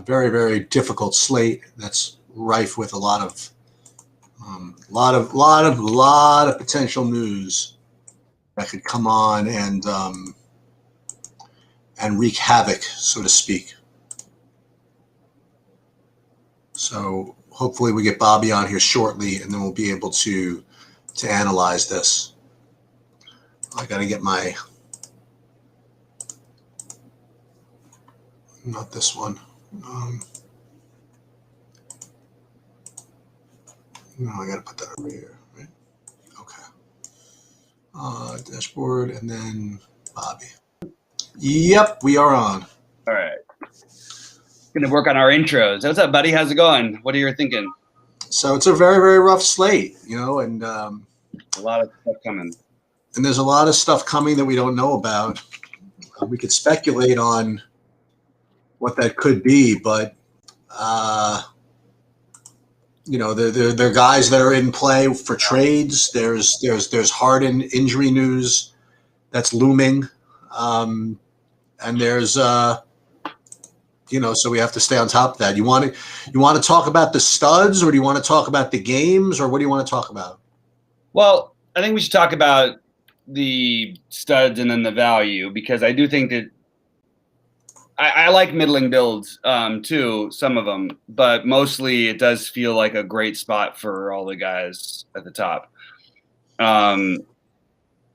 Very, very difficult slate that's rife with a lot of potential news that could come on and wreak havoc, so to speak. So hopefully we get Bobby on here shortly, and then we'll be able to analyze this. I got to get not this one. No, I got to put that over here, right? Okay. Dashboard, and then Bobby. Yep, we are on. All right. Gonna work on our intros. What's up, buddy? How's it going? What are you thinking? So it's a very, very rough slate, and a lot of stuff coming. And there's a lot of stuff coming that we don't know about. We could speculate on what that could be, but there are guys that are in play for trades. There's Harden injury news that's looming, and there's so we have to stay on top of that. You want to talk about the studs, or do you want to talk about the games, or what do you want to talk about? Well, I think we should talk about the studs and then the value, because I do think that I like middling builds too, some of them, but mostly it does feel like a great spot for all the guys at the top. By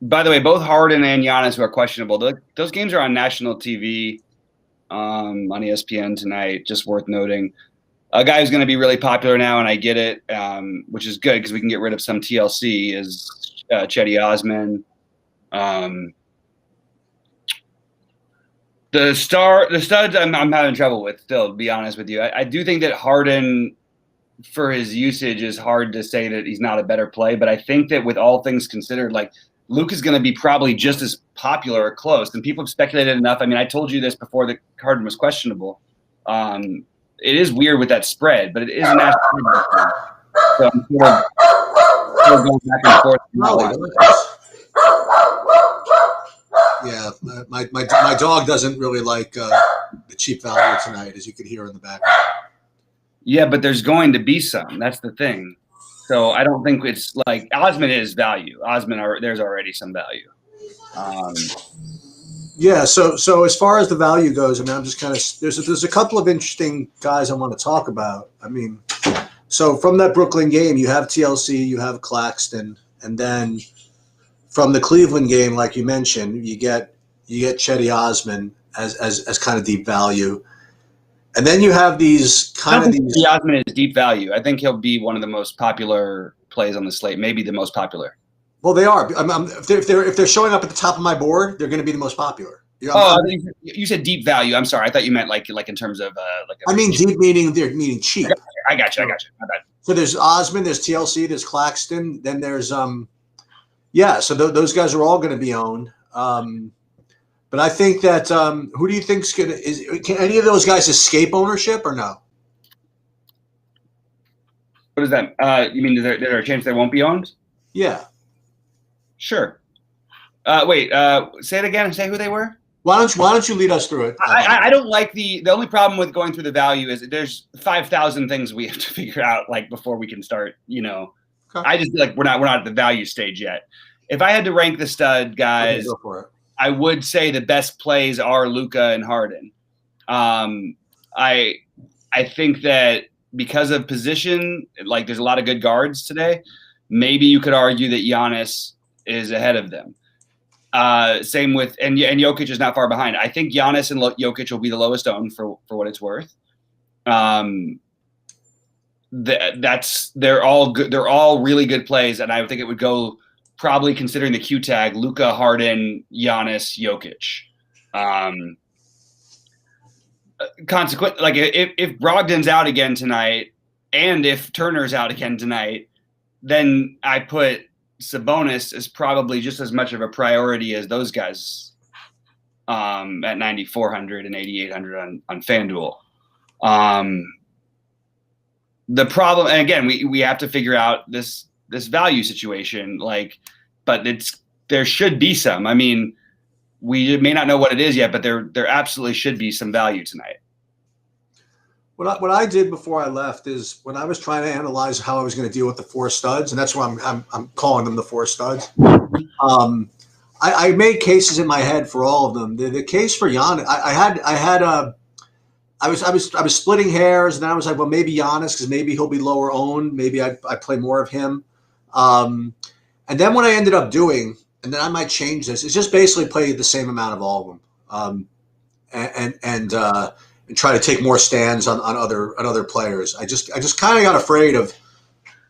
the way, both Harden and Giannis are questionable. Those games are on national TV on ESPN tonight, just worth noting. A guy who's going to be really popular now, and I get it, which is good because we can get rid of some TLC, is Cedi Osman. The studs I'm having trouble with still, to be honest with you. I do think that Harden, for his usage, is hard to say that he's not a better play, but I think that with all things considered, like, Luke is going to be probably just as popular or close. And people have speculated enough. I mean, I told you this before that Harden was questionable. It is weird with that spread, but it is a national thing. So I'm sort of going back and forth. Yeah, my dog doesn't really like the cheap value tonight, as you could hear in the background. Yeah, but there's going to be some. That's the thing. So I don't think it's like Osman is value. There's already some value. Yeah. So as far as the value goes, I mean, I'm just kind of there's a couple of interesting guys I want to talk about. I mean, so from that Brooklyn game, you have TLC, you have Claxton, and then from the Cleveland game, like you mentioned, you get Cedi Osman as kind of deep value. And then you have these kind of these. Osman is deep value. I think he'll be one of the most popular plays on the slate, maybe the most popular. Well, they are. If they're showing up at the top of my board, they're going to be the most popular. You said deep value. I'm sorry. I thought you meant like in terms of I mean deep meaning cheap. I got you. My bad. So there's Osman, there's TLC, there's Claxton, then there's So those guys are all going to be owned. But I think that who do you think's can any of those guys escape ownership or no? What is that? You mean there a chance they won't be owned? Yeah. Sure. Wait. Say it again. Say who they were. Why don't you lead us through it? I don't like the only problem with going through the value is that there's 5,000 things we have to figure out before we can start. Okay. I just feel like we're not at the value stage yet. If I had to rank the stud guys. Go for it. I would say the best plays are Luka and Harden. I think that because of position, like there's a lot of good guards today. Maybe you could argue that Giannis is ahead of them. Same with and Jokic is not far behind. I think Giannis and Jokic will be the lowest owned for what it's worth. They're all good. They're all really good plays, and I think it would go. Probably considering the Q tag, Luka, Harden, Giannis, Jokic. Consequently, like if Brogdon's out again tonight, and if Turner's out again tonight, then I put Sabonis as probably just as much of a priority as those guys at 9,400 and 8,800 on FanDuel. The problem, and again, we have to figure out this value situation, but there should be some. I mean, we may not know what it is yet, but there absolutely should be some value tonight. What I did before I left is when I was trying to analyze how I was going to deal with the four studs, and that's why I'm calling them the four studs. Um, I made cases in my head for all of them. The case for Giannis, I was splitting hairs, and then I was like, well, maybe Giannis because maybe he'll be lower owned. Maybe I play more of him. And then what I ended up doing, and then I might change this, is just basically play the same amount of all of them, and try to take more stands on other players. I just kind of got afraid of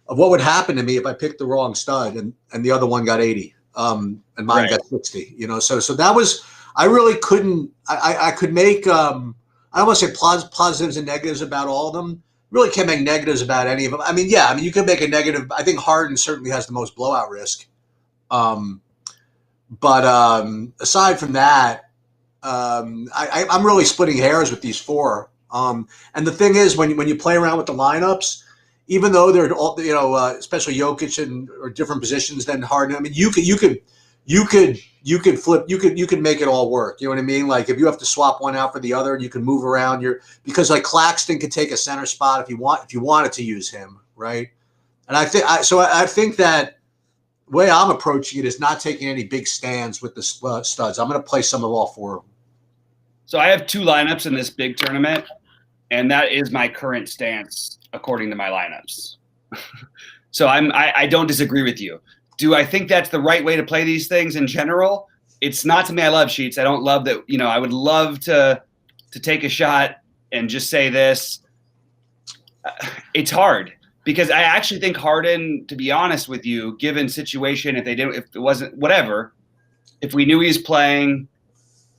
what would happen to me if I picked the wrong stud and the other one got 80, and mine got 60. So that was, I really couldn't. I could make I don't want to say positives and negatives about all of them. Really can't make negatives about any of them. I mean, you could make a negative. I think Harden certainly has the most blowout risk. But aside from that, I'm really splitting hairs with these four. And the thing is, when you play around with the lineups, even though they're all, especially Jokic or different positions than Harden. I mean, you could flip. You could make it all work. You know what I mean? Like if you have to swap one out for the other, you can move around. Because like Claxton could take a center spot if you wanted to use him, right? And I think that the way I'm approaching it is not taking any big stands with the studs. I'm going to play some of all four of them. So I have 2 lineups in this big tournament, and that is my current stance according to my lineups. So I don't disagree with you. Do I think that's the right way to play these things in general? It's not to me. I love sheets. I don't love that. I would love to take a shot and just say this. It's hard because I actually think Harden, to be honest with you, given situation, if it wasn't whatever, if we knew he was playing,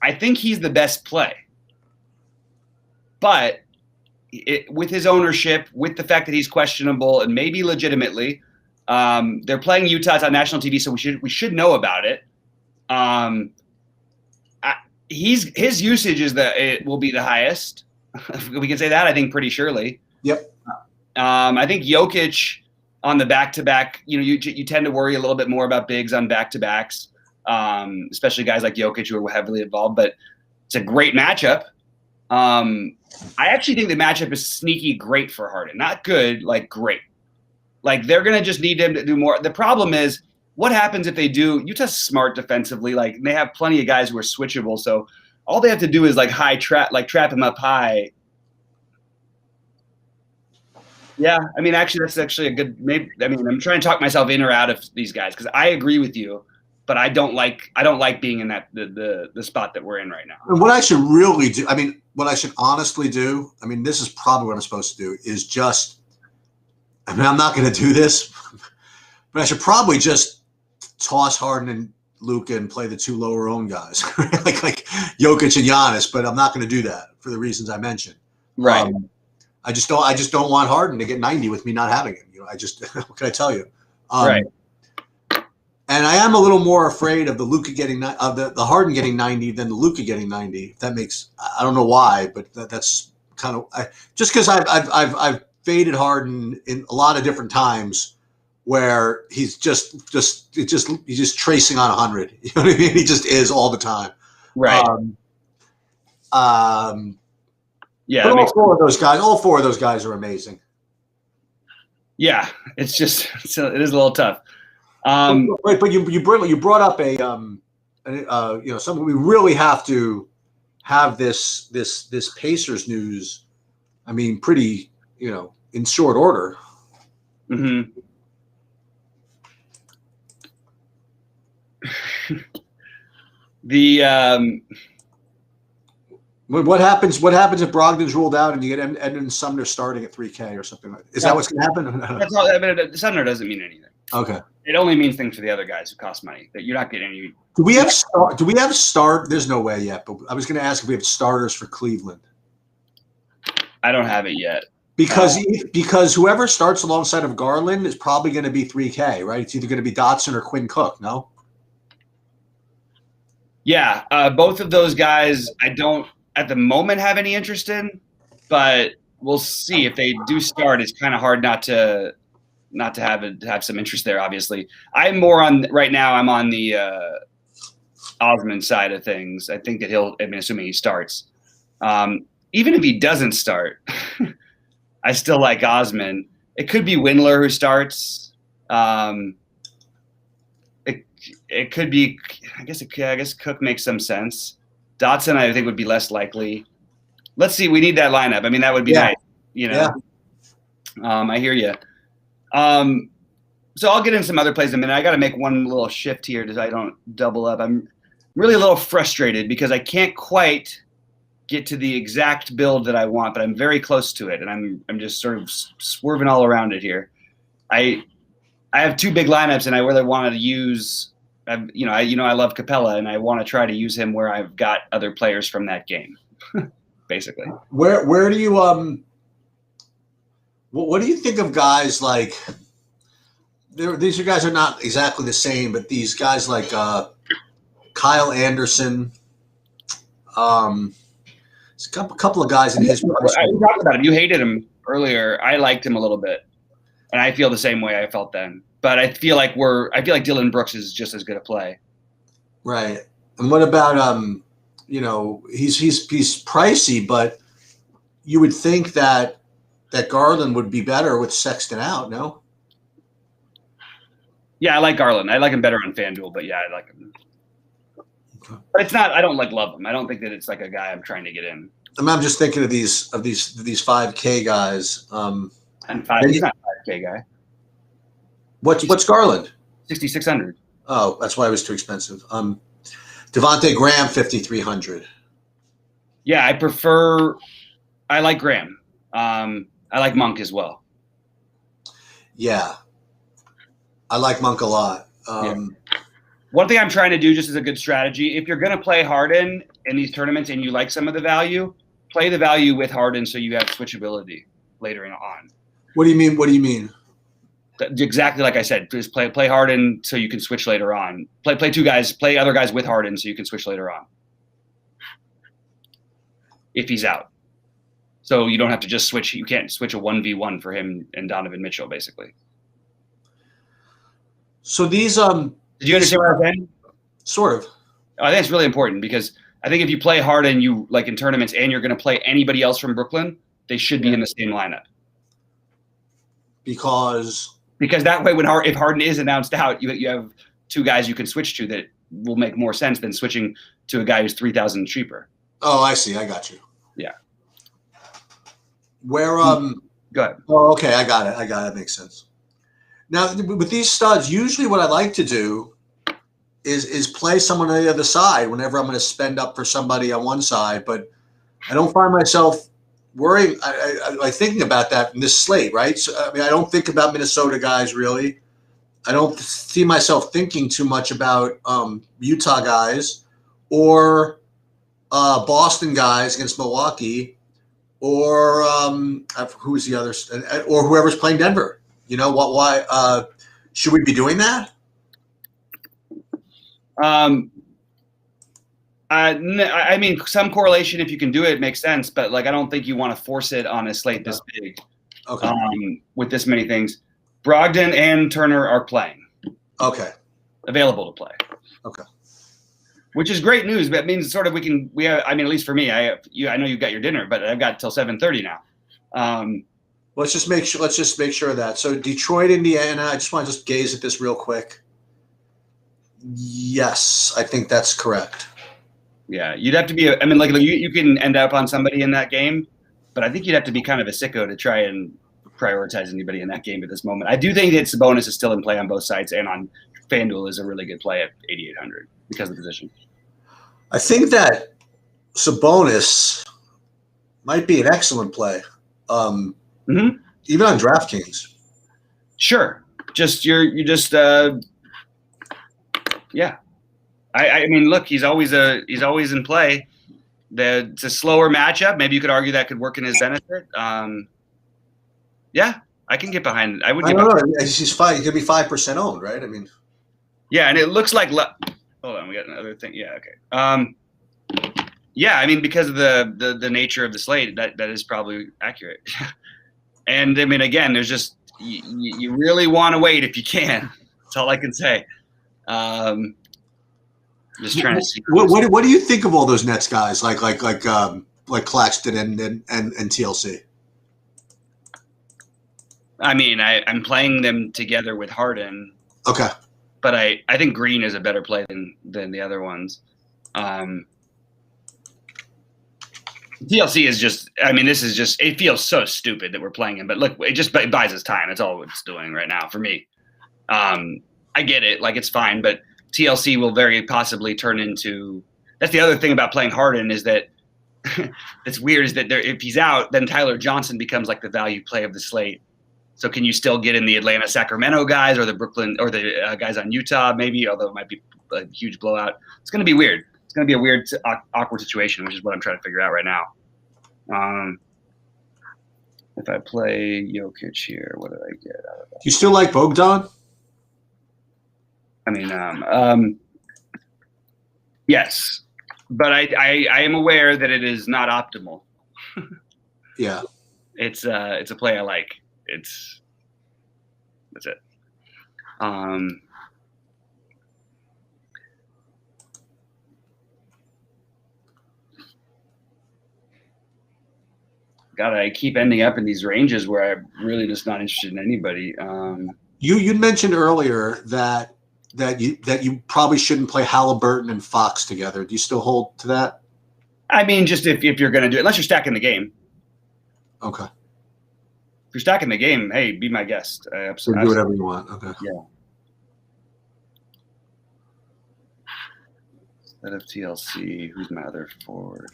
I think he's the best play. But with his ownership, with the fact that he's questionable and maybe legitimately, they're playing Utah. It's on national TV, so we should know about it. His usage it will be the highest. We can say that, I think, pretty surely. Yep. I think Jokic on the back-to-back, you tend to worry a little bit more about bigs on back-to-backs, especially guys like Jokic who are heavily involved. But it's a great matchup. I actually think the matchup is sneaky great for Harden. Not good, like great. Like they're going to just need him to do more. The problem is what happens if they do. Utah's smart defensively. Like they have plenty of guys who are switchable. So all they have to do is trap him up high. Yeah, I mean, actually, that's actually a good. Maybe I'm trying to talk myself in or out of these guys because I agree with you, but I don't like being in that the spot that we're in right now. And what I should really do, what I should honestly do, this is probably what I'm supposed to do, is just. I'm not going to do this, but I should probably just toss Harden and Luka and play the 2 lower owned guys, like Jokic and Giannis. But I'm not going to do that for the reasons I mentioned. Right. I just don't want Harden to get 90 with me not having him. What can I tell you? Right. And I am a little more afraid of the Luka getting the Harden getting 90 than the Luka getting 90. If that makes, I don't know why, but that's kind of just because I've faded Harden in a lot of different times where he's just tracing on 100. You know what I mean? He just is all the time. Right. Yeah. But all four of those guys are amazing. Yeah, it is a little tough. But you brought up something we really have to have this Pacers news. Pretty. In short order. Mm-hmm. What happens if Brogdon's ruled out and you get Edmund Sumner starting at 3K or something like that? Is that what's going to happen? That's all. Sumner doesn't mean anything. Okay. It only means things for the other guys who cost money. That you're not getting any. Do we have start? There's no way yet, but I was going to ask if we have starters for Cleveland. I don't have it yet. Because whoever starts alongside of Garland is probably going to be 3K, right? It's either going to be Dotson or Quinn Cook, no? Yeah, both of those guys I don't at the moment have any interest in, but we'll see if they do start. It's kind of hard not to have some interest there. Obviously, I'm more on right now. I'm on the Osman side of things. I think that assuming he starts. even if he doesn't start, I still like Osman. It could be Windler who starts. It could be. I guess Cook makes some sense. Dotson, I think, would be less likely. Let's see. We need that lineup. I mean, that would be nice. I hear you. So I'll get in some other plays in a minute. I got to make one little shift here so I don't double up. I'm really a little frustrated because I can't quite get to the exact build that I want, but I'm very close to it, and I'm just sort of swerving all around it here. I have two big lineups, and I really wanted to use. I love Capella, and I want to try to use him where I've got other players from that game, basically. Where do you what do you think of guys like? These guys are not exactly the same, but these guys like Kyle Anderson. There's a couple of guys in his. We talked about him. You hated him earlier. I liked him a little bit, and I feel the same way I felt then. But I feel like Dylan Brooks is just as good a play. Right. And what about he's pricey, but you would think that Garland would be better with Sexton out, no? Yeah, I like Garland. I like him better on FanDuel, but yeah, I like him. Okay. But it's not. I don't love him. I don't think that it's like a guy I'm trying to get in. I'm just thinking of these 5K guys. And he's not a 5K guy. What's Garland? 6,600. Oh, that's why it was too expensive. Devontae Graham 5,300. Yeah, I like Graham. I like Monk as well. Yeah. I like Monk a lot. One thing I'm trying to do just as a good strategy, if you're going to play Harden in these tournaments and you like some of the value, play the value with Harden so you have switchability later on. What do you mean? Exactly like I said, just play Harden so you can switch later on. Play other guys with Harden so you can switch later on. If he's out. So you don't have to just switch. You can't switch a 1v1 for him and Donovan Mitchell, basically. So these did you understand what I was saying? Sort of. I think it's really important because I think if you play Harden, you like in tournaments, and you're going to play anybody else from Brooklyn, they should be in the same lineup. Because that way, if Harden is announced out, you have two guys you can switch to that will make more sense than switching to a guy who's 3,000 cheaper. Oh, I see. I got you. Yeah. Where Go ahead. Oh, okay. I got it. That makes sense. Now, with these studs, usually what I like to do is play someone on the other side whenever I'm going to spend up for somebody on one side, but I don't find myself worrying, I thinking about that in this slate, right? So, I mean, I don't think about Minnesota guys really. I don't see myself thinking too much about Utah guys or Boston guys against Milwaukee or who's the other, or whoever's playing Denver. You know what? Why should we be doing that? I mean, some correlation if you can do it makes sense, but like I don't think you want to force it on a slate this big. Okay. With this many things, Brogdon and Turner are playing. Okay. Available to play. Okay. Which is great news. But it means sort of we have. I mean, at least for me, I know you've got your dinner, but I've got till 7:30 now. Let's just make sure of that. So Detroit, Indiana. I just want to gaze at this real quick. Yes, I think that's correct. Yeah, you'd have to be. I mean, like you can end up on somebody in that game, but I think you'd have to be kind of a sicko to try and prioritize anybody in that game at this moment. I do think that Sabonis is still in play on both sides, and on FanDuel is a really good play at 8,800 because of the position. I think that Sabonis might be an excellent play. Even on DraftKings. Sure. Yeah. I mean, look, he's always in play. It's a slower matchup. Maybe you could argue that could work in his benefit. Yeah, I can get behind it. I don't know. He's fine. He could be 5% owned, right? I mean, yeah, and it looks like. Hold on, we got another thing. Yeah, okay. Yeah, I mean, because of the nature of the slate, that is probably accurate. And I mean, again, there's just you really want to wait if you can. That's all I can say. Just trying to see. What do you think of all those Nets guys? Like Claxton and TLC? I mean, I'm playing them together with Harden. Okay. But I think Green is a better play than the other ones. TLC is just, I mean, this is just, it feels so stupid that we're playing him, but look, it buys us time. That's all it's doing right now for me. I get it. Like, it's fine, but TLC will very possibly turn into, that's the other thing about playing Harden is that it's weird is that if he's out, then Tyler Johnson becomes like the value play of the slate. So can you still get in the Atlanta, Sacramento guys or the Brooklyn or the guys on Utah maybe, although it might be a huge blowout. It's going to be weird. It's going to be a weird, awkward situation, which is what I'm trying to figure out right now. If I play Jokic here, what do I get out of that? Do you still like Bogdan? I mean, yes, but I am aware that it is not optimal. Yeah, it's a play I like. That's it. God, I keep ending up in these ranges where I'm really just not interested in anybody. You mentioned earlier that you probably shouldn't play Halliburton and Fox together. Do you still hold to that? I mean, just if you're going to do it, unless you're stacking the game. Okay. If you're stacking the game, hey, be my guest. Absolutely. Do whatever you want. Okay. Yeah. Instead of TLC, who's my other forward?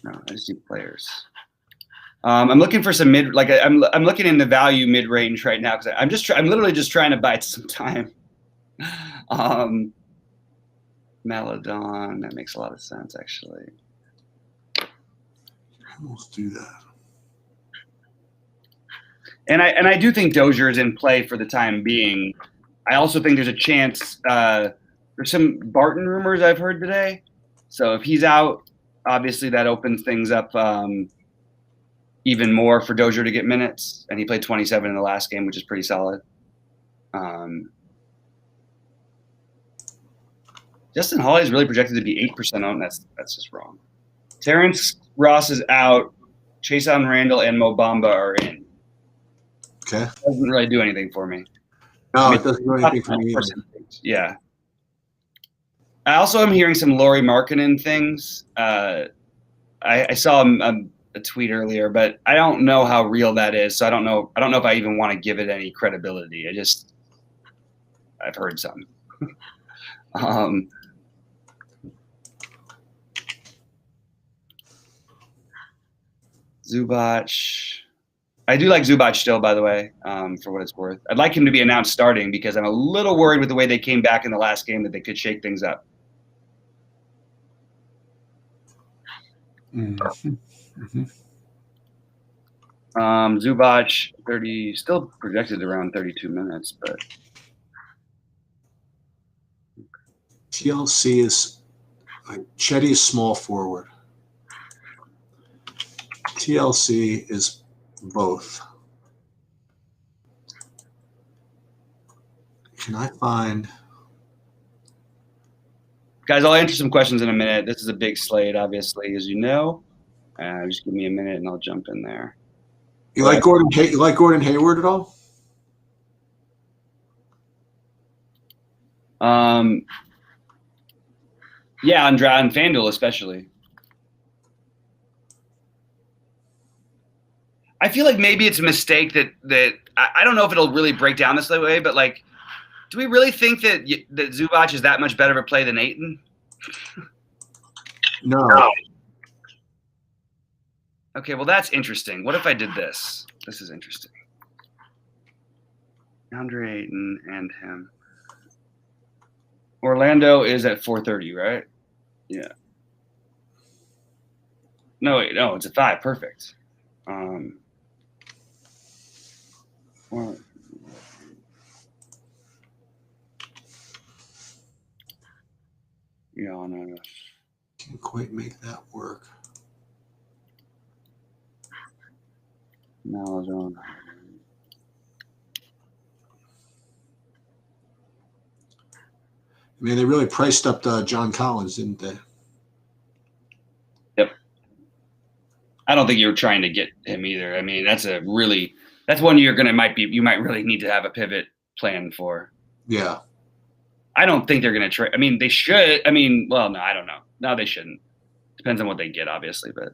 No, I just do players. I'm looking for some mid, like I'm looking in the value mid range right now because I'm literally just trying to buy some time. Maladon, that makes a lot of sense actually. Let's do that. And I do think Dozier is in play for the time being. I also think there's a chance. There's some Barton rumors I've heard today. So if he's out, obviously that opens things up even more for Dozier to get minutes. And he played 27 in the last game, which is pretty solid. Justin Holiday is really projected to be 8% owned. That's just wrong. Terrence Ross is out. Chason Randall and Mo Bamba are in. Okay. Doesn't really do anything for me. No, it doesn't do anything for me either. Yeah. I also am hearing some Lauri Markkanen things. I saw a tweet earlier, but I don't know how real that is. So I don't know if I even want to give it any credibility. I've heard some. Zubac. I do like Zubac still, by the way, for what it's worth. I'd like him to be announced starting because I'm a little worried with the way they came back in the last game that they could shake things up. Mm-hmm. Mm-hmm. Zubac, 30, still projected around 32 minutes, but TLC is Chetty is small forward. TLC is both. Can I find? Guys, I'll answer some questions in a minute. This is a big slate, obviously, as you know. Just give me a minute and I'll jump in there. You like Gordon Hayward at all? Yeah, on FanDuel especially. I feel like maybe it's a mistake that I don't know if it'll really break down this way, but like, do we really think that Zubac is that much better of a play than Ayton? No. Okay, well that's interesting. What if I did this? This is interesting. DeAndre Ayton and him. Orlando is at 430, right? Yeah. No, wait, no, it's at 5. Perfect. Well, yeah, no. Can't quite make that work. No. I mean, they really priced up John Collins, didn't they? Yep. I don't think you're trying to get him either. I mean, that's one you might really need to have a pivot plan for. Yeah. I don't think they're going to trade. I mean, they should. I mean, well, no, I don't know. No, they shouldn't. Depends on what they get, obviously, but.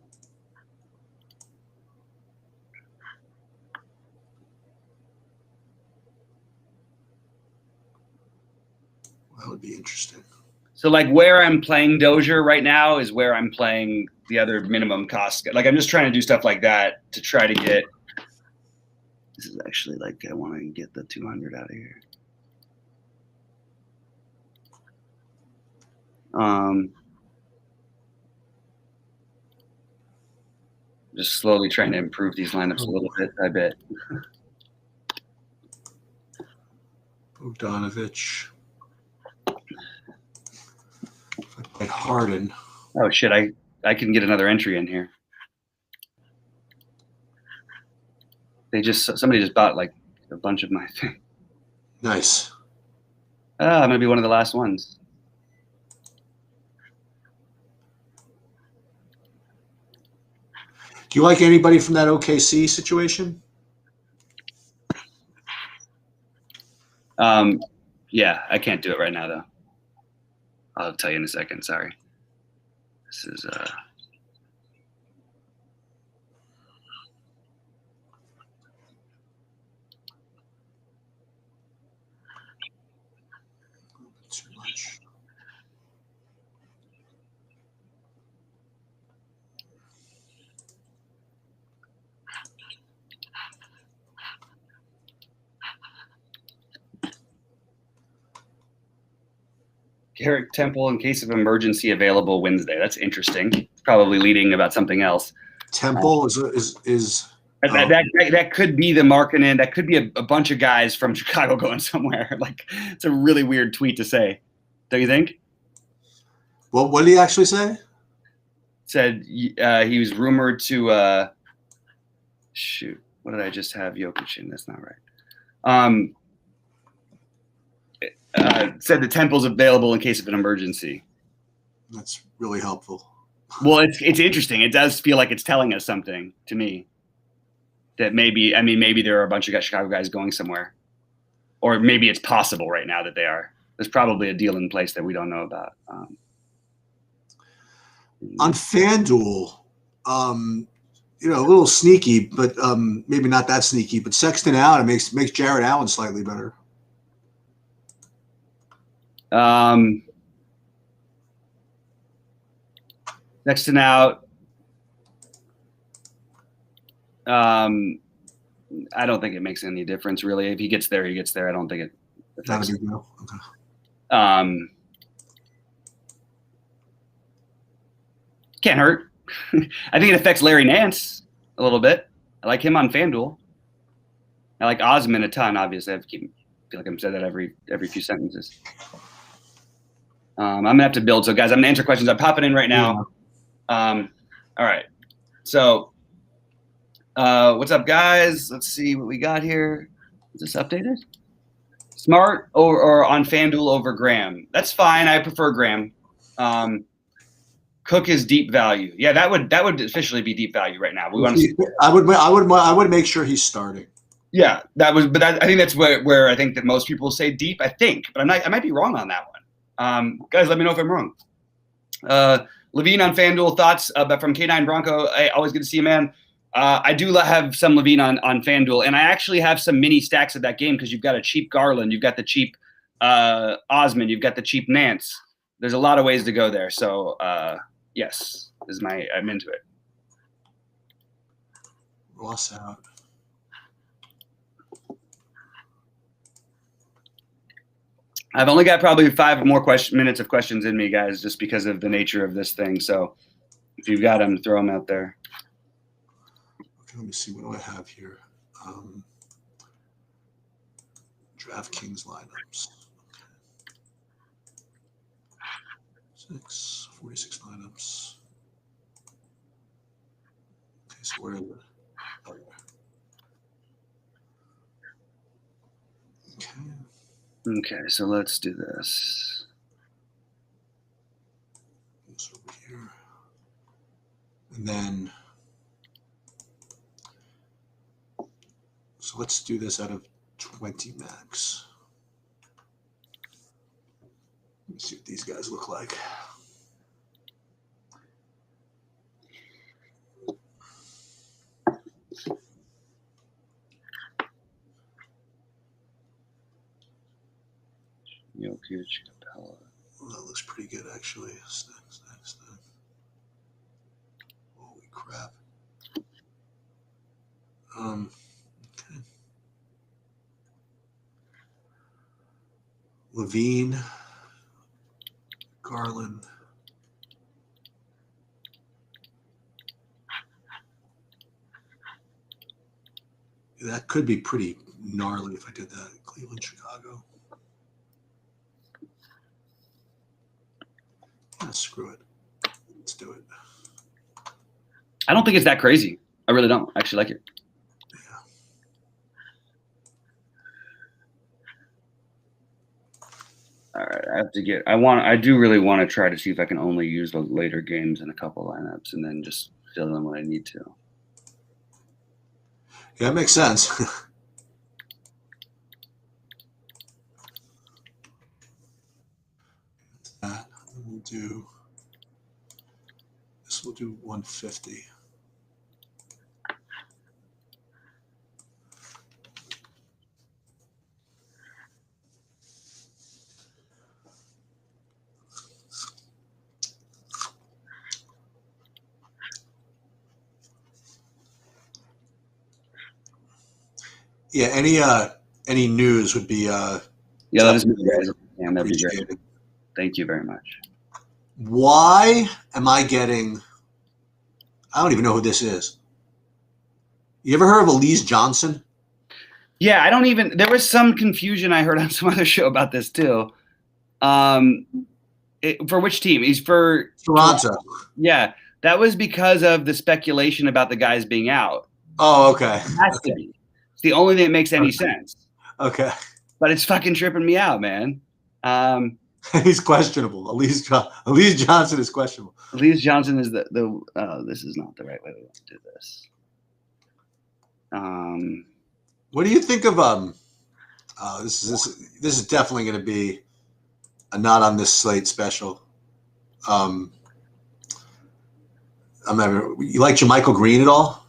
That would be interesting. So, like, where I'm playing Dozier right now is where I'm playing the other minimum cost. Like, I'm just trying to do stuff like that to try to get. This is actually like I want to get the 200 out of here. Just slowly trying to improve these lineups a little bit, I bet. Bogdanovich. If I played Harden. Oh shit! I can get another entry in here. Somebody just bought like a bunch of my thing. Nice. I'm gonna be one of the last ones. Do you like anybody from that OKC situation? Yeah, I can't do it right now though. I'll tell you in a second. Sorry. This is Too much. Garrett Temple in case of emergency available Wednesday. That's interesting. Probably leading about something else. Temple is that could be the Markkanen. That could be a bunch of guys from Chicago going somewhere. Like, it's a really weird tweet to say. Don't you think? Well, what did he actually say? Said he was rumored to shoot. What did I just have Jokic in? That's not right. Said the Temple's available in case of an emergency. That's really helpful. Well, it's interesting. It does feel like it's telling us something to me. That maybe there are a bunch of Chicago guys going somewhere, or maybe it's possible right now that they are. There's probably a deal in place that we don't know about. On FanDuel, a little sneaky, but maybe not that sneaky. But Sexton out, it makes Jarrett Allen slightly better. Sexton out. I don't think it makes any difference really. If he gets there, he gets there. I don't think it affects. Not a big deal. Okay. Can't hurt. I think it affects Larry Nance a little bit. I like him on FanDuel. I like Osman a ton, obviously. I feel like I'm saying that every few sentences. I'm gonna have to build. So guys, I'm gonna answer questions. I'm popping in right now. All right. So what's up, guys? Let's see what we got here. Is this updated? Smart or on FanDuel over Graham? That's fine. I prefer Graham. Cook is deep value. Yeah, that would officially be deep value right now. We want to see. I would make sure he's starting. Yeah, I think that's where I think that most people say deep. I think, but I might be wrong on that one. Guys, let me know if I'm wrong. Levine on FanDuel thoughts from K9 Bronco. Hey, always good to see you, man. I do have some Levine on FanDuel, and I actually have some mini stacks of that game because you've got a cheap Garland, you've got the cheap Osman, you've got the cheap Nance. There's a lot of ways to go there. So yes, I'm into it. Ross out. I've only got probably 5 more minutes of questions in me, guys, just because of the nature of this thing. So if you've got them, throw them out there. Okay, let me see. What do I have here? DraftKings lineups. Okay. 46 lineups. Okay, so where are the? Oh, yeah. Okay. Okay, so let's do this. This over here. And then So let's do this out of 20 max. Let me see what these guys look like. Jokic, Capella. Well, that looks pretty good, actually. Snack. Holy crap. Okay. Levine, Garland. That could be pretty gnarly if I did that. Cleveland, Chicago. Screw it. Let's do it. I don't think it's that crazy. I really don't. I actually like it. All right, I have to get. I do really want to try to see if I can only use the later games in a couple lineups and then just fill in when I need to. Yeah, that makes sense. We'll do this. We'll do 150. Yeah, any news would be yeah, that is guys. Yeah, that'd be great. Thank you very much. Why am I getting? I don't even know who this is. You ever heard of Elise Johnson? Yeah, I don't even. There was some confusion I heard on some other show about this too. For which team? He's for Toronto. Yeah, that was because of the speculation about the guys being out. Oh, okay. It has to be. It's the only thing that makes any sense. Okay. But it's fucking tripping me out, man. He's questionable. Elise Johnson is questionable. Elise Johnson is the this is not the right way to do this. What do you think of this is definitely going to be a not on this slate special. You like JaMychal Green at all?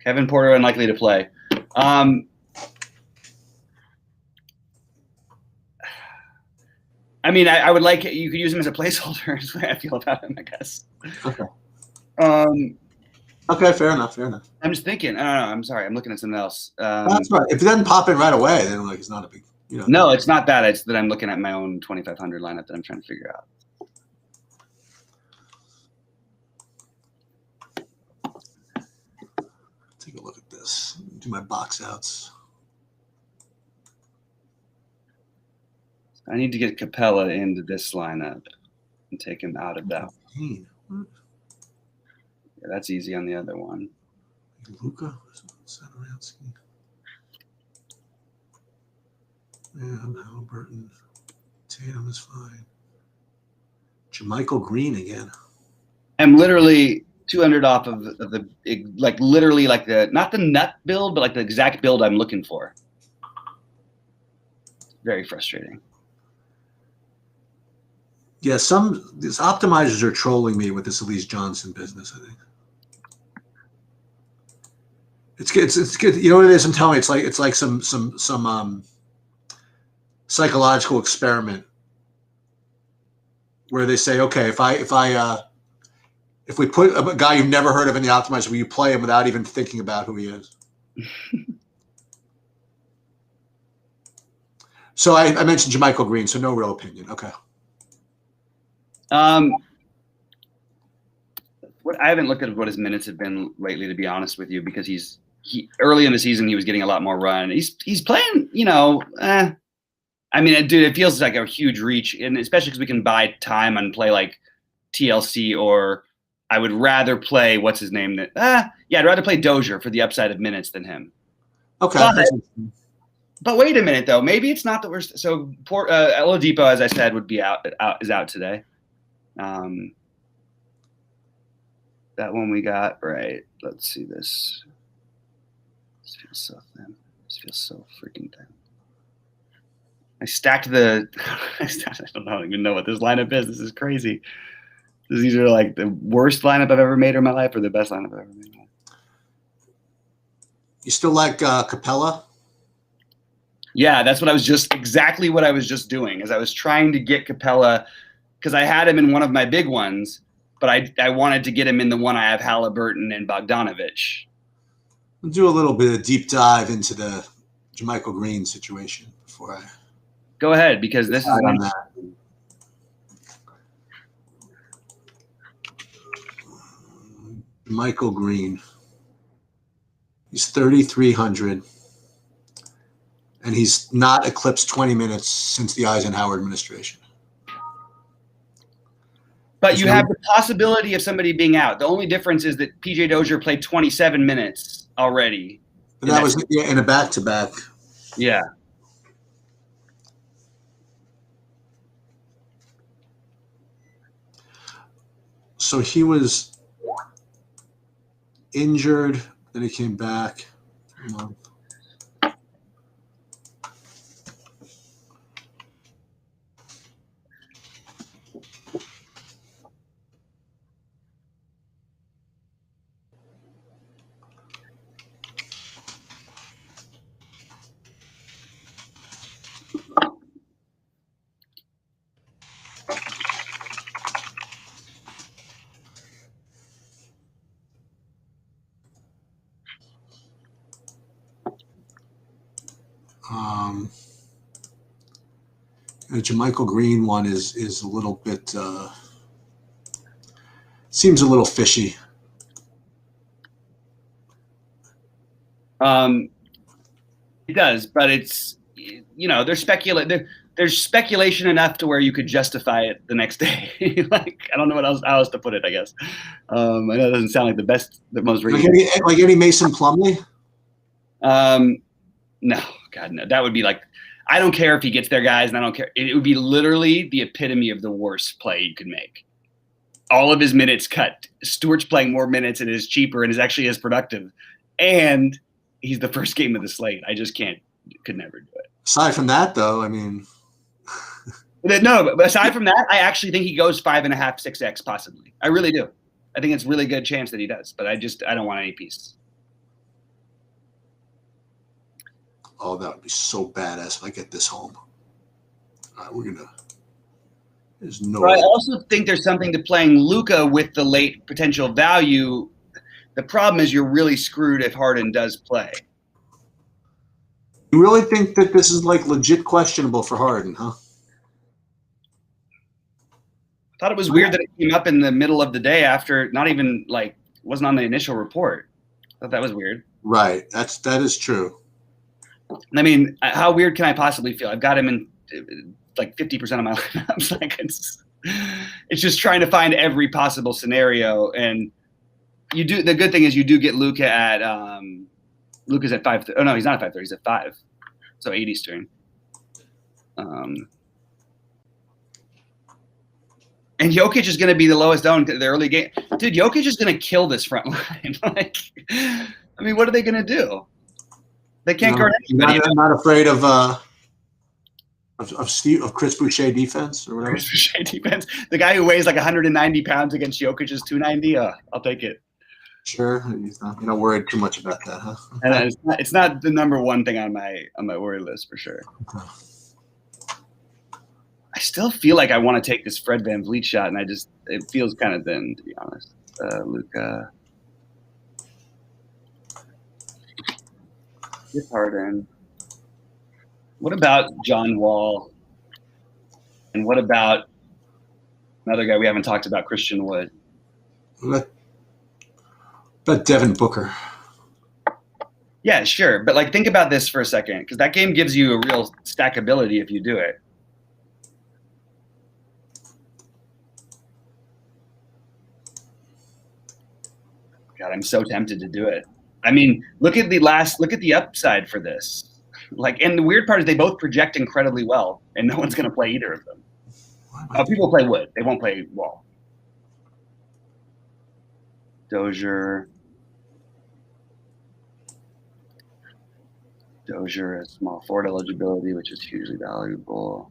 Kevin Porter unlikely to play. I mean, I would like you could use him as a placeholder. Is the way I feel about him, I guess. Okay. Okay, fair enough. I'm just thinking. I don't know. I'm sorry. I'm looking at something else. That's right. If it doesn't pop in right away, then it's not a big. No, it's not that. It's that I'm looking at my own 2,500 lineup that I'm trying to figure out. Take a look at this. Do my box outs. I need to get Capella into this lineup and take him out of that. Yeah, that's easy on the other one. Luka? Yeah, Halliburton. Tatum is fine. JaMychal Green again. I'm literally 200 off of the literally the not the nut build, but the exact build I'm looking for. Very frustrating. Yeah, these optimizers are trolling me with this Elise Johnson business, I think. It's good. You know what it is? I'm telling you, it's like some psychological experiment where they say, okay, if we put a guy you've never heard of in the optimizer, will you play him without even thinking about who he is? So I mentioned JaMychal Green, so no real opinion. Okay. I haven't looked at what his minutes have been lately, to be honest with you, because he early in the season he was getting a lot more run. He's playing, I mean, dude, it feels like a huge reach, and especially because we can buy time and play like TLC, or I would rather play what's his name I'd rather play Dozier for the upside of minutes than him. Okay. But wait a minute though, maybe it's not the worst. So Oladipo, as I said, would be out today. That one we got right. Let's see this. So thin. This feels so freaking dumb. I stacked the. I don't even know what this lineup is. This is crazy. These are like the worst lineup I've ever made in my life, or the best lineup I've ever made in my life. You still like Capella? Yeah, that's what I was just exactly what I was just doing. Is I was trying to get Capella because I had him in one of my big ones, but I wanted to get him in the one I have Halliburton and Bogdanovich. We'll do a little bit of deep dive into the JaMychal Green situation before I go ahead, because this is on that. JaMychal Green. He's 3,300, and he's not eclipsed 20 minutes since the Eisenhower administration. But you have the possibility of somebody being out. The only difference is that PJ Dozier played 27 minutes already. But that was in a back-to-back. Yeah. So he was injured, then he came back. The JaMychal Green one is a little bit seems a little fishy. It does, but it's there's speculation enough to where you could justify it the next day. Like, I don't know how else to put it, I guess. I know it doesn't sound like the most like any Mason Plumlee. No, God, no. That would be like, I don't care if he gets there, guys, and I don't care. It would be literally the epitome of the worst play you could make. All of his minutes cut. Stewart's playing more minutes and is cheaper and is actually as productive. And he's the first game of the slate. I just could never do it. Aside from that, though, I mean. No, but aside from that, I actually think he goes 5.5, 6x possibly. I really do. I think it's a really good chance that he does, but I don't want any piece. Oh, that would be so badass if I get this home. All right, we're gonna. There's no. But I also think there's something to playing Luka with the late potential value. The problem is you're really screwed if Harden does play. You really think that this is like legit questionable for Harden, huh? I thought it was weird that it came up in the middle of the day after not even wasn't on the initial report. I thought that was weird. Right. That is true. I mean, how weird can I possibly feel? I've got him in like 50% of my lineups. Like it's just trying to find every possible scenario. And you do. The good thing is you do get Luka at Luka's at 5. Oh no, he's not at 5:30. He's at 5. So 8 Eastern. And Jokic is going to be the lowest owned the early game. Dude, Jokic is going to kill this front line. I mean, what are they going to do? They can't guard anybody. I'm not afraid of Chris Boucher defense or whatever. Chris Boucher defense. The guy who weighs like 190 pounds against Jokic's 290. I'll take it. Sure, you're not worried too much about that, huh? And it's not the number one thing on my worry list for sure. Okay. I still feel like I want to take this Fred VanVleet shot, and it feels kind of thin, to be honest. Luka. With Harden. What about John Wall? And what about another guy we haven't talked about, Christian Wood? What about Devin Booker? Yeah, sure. But think about this for a second, because that game gives you a real stackability if you do it. God, I'm so tempted to do it. I mean, look at the upside for this. And the weird part is they both project incredibly well, and no one's going to play either of them. People play Wood. They won't play Wall. Dozier. Dozier has small forward eligibility, which is hugely valuable.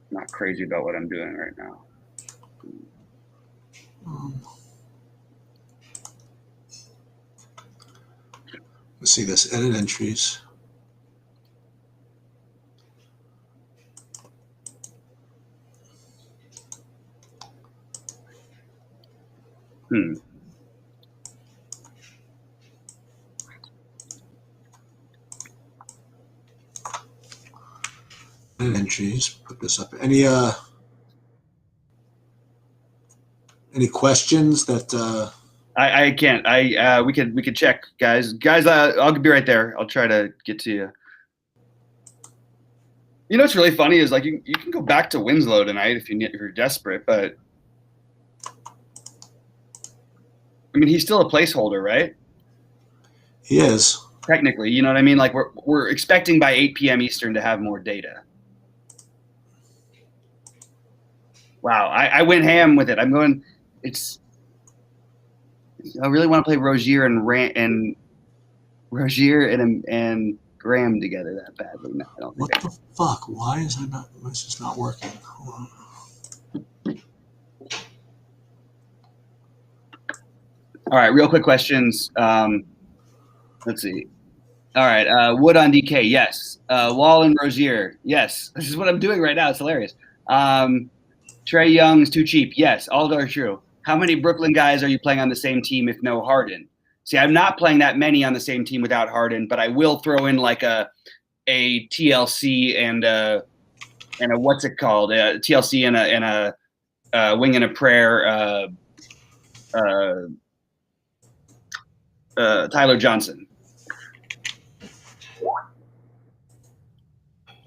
Not crazy about what I'm doing right now. Let's see this. Edit entries. Edit entries. Put this up. Any questions that? I can't. We could check, guys. I'll be right there. I'll try to get to you. You know what's really funny is like you can go back to Winslow tonight if you're desperate, but I mean he's still a placeholder, right? He is. Technically, you know what I mean? Like we're expecting by 8 p.m. Eastern to have more data. Wow, I went ham with it. I'm going. I really want to play Rozier and Graham together that badly. No, I don't think. What the fuck? Why is this not working? Hold on. All right, real quick questions. Let's see. All right, Wood on DK, yes. Wall and Rozier, yes. This is what I'm doing right now. It's hilarious. Trae Young's too cheap, yes. All are true. How many Brooklyn guys are you playing on the same team if no Harden? See, I'm not playing that many on the same team without Harden, but I will throw in like a TLC and a what's it called? A TLC and a wing and a prayer. Tyler Johnson.